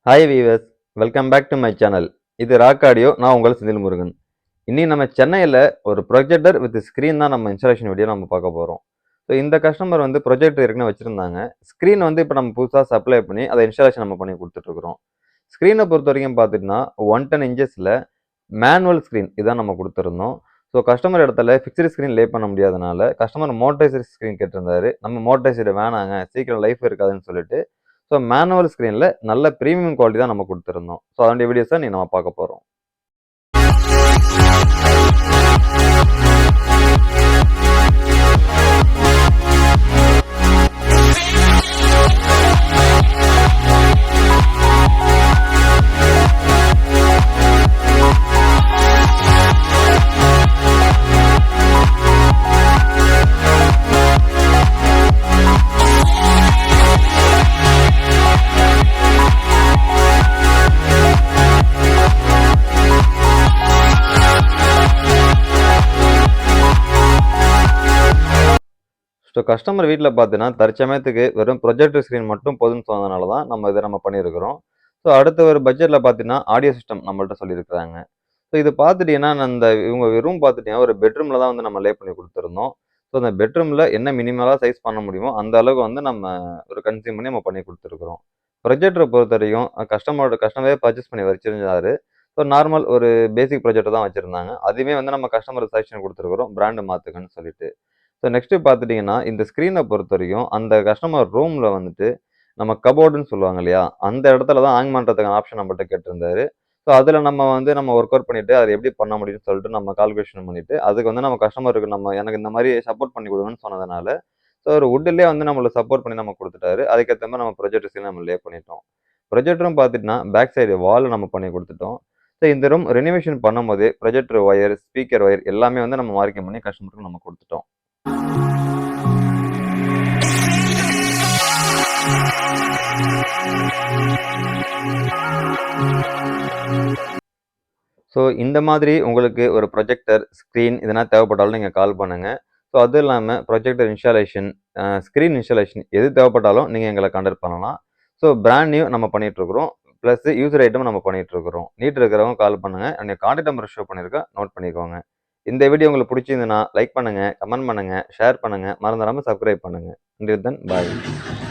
Hi viewers, welcome back to my channel. இது rock audio. நான் உங்கள் செந்தில் முருகன். இன்னைக்கு நம்ம சென்னையில் ஒரு ப்ரொஜெக்டர் வித் ஸ்க்ரீன் தான் நம்ம இன்ஸ்டாலேஷன் வீடியோ நம்ம பார்க்க போகிறோம். ஸோ இந்த கஸ்டமர் வந்து ப்ரொஜெக்டர் ஏற்கனவே வச்சுருந்தாங்க. ஸ்க்ரீன் வந்து இப்போ நம்ம புதுசாக சப்ளை பண்ணி அதை இன்ஸ்டாலேஷன் நம்ம பண்ணி கொடுத்துட்ருக்குறோம். ஸ்க்ரீனை பொறுத்த வரைக்கும் பார்த்துட்டிங்கன்னா 110 இன்ச்சஸில் மேனுவல் ஸ்க்ரீன் இதான் நம்ம கொடுத்துருந்தோம். ஸோ கஸ்டமர் இடத்துல ஃபிக்ஸ்டு ஸ்க்ரீன் லே பண்ண முடியாதனால கஸ்டமர் மோட்டரைஸ்டு ஸ்க்ரீன் கேட்டிருந்தாரு. நம்ம மோட்டரைஸ்டு வேணாங்க, சீக்கிரம் லைஃப் இருக்காதுன்னு சொல்லிட்டு ஸோ மேனுவல் ஸ்க்ரீனில் நல்ல ப்ரீமியம் குவாலிட்டி தான் நம்ம கொடுத்துருந்தோம். ஸோ அதோடைய வீடியோஸை நீ நம்ம பார்க்க போகிறோம். ஸோ கஸ்டமர் வீட்டில் பார்த்தீங்கன்னா தற்சமயத்துக்கு வெறும் ப்ரொஜெக்டர் ஸ்க்ரீன் மட்டும் போதும்னு சொன்னதுனால தான் நம்ம இதை நம்ம பண்ணியிருக்கிறோம். ஸோ அடுத்த ஒரு பட்ஜெட்டில் பார்த்தீங்கன்னா ஆடியோ சிஸ்டம் நம்மள்ட்ட சொல்லியிருக்கிறாங்க. ஸோ இது பார்த்துட்டிங்கன்னா இவங்க ரூம் பார்த்துட்டிங்கன்னா ஒரு பெட்ரூமில் தான் வந்து நம்ம லே பண்ணி கொடுத்துருந்தோம். ஸோ அந்த பெட்ரூமில் என்ன மினிமலாக சைஸ் பண்ண முடியுமோ அந்த அளவுக்கு வந்து நம்ம ஒரு கன்சியூம் பண்ணி நம்ம பண்ணி கொடுத்துருக்குறோம். ப்ரொஜெக்டரை பொறுத்த வரைக்கும் கஸ்டமரே பர்ச்சேஸ் பண்ணி வச்சிருந்தாரு. ஸோ நார்மல் ஒரு பேசிக் ப்ரொஜெக்டர் தான் வச்சுருந்தாங்க. அதுவுமே வந்து நம்ம கஸ்டமர் சஜஷன் கொடுத்துருக்குறோம், பிராண்டு மாற்றுக்குன்னு சொல்லிட்டு. ஸோ நெக்ஸ்ட்டு பார்த்துட்டிங்கன்னா, இந்த ஸ்க்ரீனை பொறுத்த வரைக்கும் அந்த கஸ்டமர் ரூமில் வந்துட்டு நம்ம கபோர்டுன்னு சொல்லுவாங்க இல்லையா? அந்த இடத்துல தான் ஹேங் பண்ணுறதுக்கான ஆப்ஷன் நம்மள்ட்ட கேட்டிருந்தாரு. ஸோ அதில் நம்ம ஒர்க் அவுட் பண்ணிவிட்டு அதை எப்படி பண்ண முடியும்னு சொல்லிட்டு நம்ம கால்குலேஷன் பண்ணிவிட்டு அதுக்கு வந்து நம்ம கஸ்டமருக்கு எனக்கு இந்த மாதிரி சப்போர்ட் பண்ணி கொடுங்கன்னு சொன்னதுனால, ஸோ ஒரு வுட்லேயே வந்து நம்மள சப்போர்ட் பண்ணி நம்ம கொடுத்துட்டாரு. அதுக்கேற்ற மாதிரி நம்ம ப்ரொஜெக்டர் ஸ்க்ரீன் நம்ம லே பண்ணிட்டோம். ப்ரொஜெக்டரும் பார்த்துட்டிங்கன்னா பேக் சைடு வால் நம்ம பண்ணி கொடுத்துட்டோம். ஸோ இந்த ரூம் ரெனோவேஷன் பண்ணும்போது ப்ரொஜெக்டர் ஒயர், ஸ்பீக்கர் ஒயர் எல்லாமே வந்து நம்ம மார்க்கிங் பண்ணி கஸ்டமருக்கு நம்ம கொடுத்துட்டோம். ஸோ இந்த மாதிரி உங்களுக்கு ஒரு ப்ரொஜெக்டர், ஸ்க்ரீன் இதெல்லாம் தேவைப்பட்டாலும் நீங்கள் கால் பண்ணுங்கள். ஸோ அதுவும் இல்லாமல் ப்ரொஜெக்டர் இன்ஸ்டாலேஷன், ஸ்க்ரீன் இன்ஸ்டாலேஷன் எது தேவைப்பட்டாலும் நீங்கள் எங்களை கான்டாக்ட் பண்ணலாம். ஸோ பிராண்ட் நியூ நம்ம பண்ணிகிட்ருக்குறோம். ப்ளஸ் யூசர் ஐட்டம் நம்ம பண்ணிகிட்ருக்குறோம். நீட் இருக்கிறவங்க கால் பண்ணுங்கள். என்னுடைய கான்டாக்ட் நம்பர் ஷோ பண்ணியிருக்கேன், நோட் பண்ணிக்கோங்க. இந்த வீடியோ உங்களுக்கு பிடிச்சிருந்துன்னா லைக் பண்ணுங்கள், கமெண்ட் பண்ணுங்கள், ஷேர் பண்ணுங்கள், மறந்துடாமல் சப்ஸ்கிரைப் பண்ணுங்கள். until then, bye.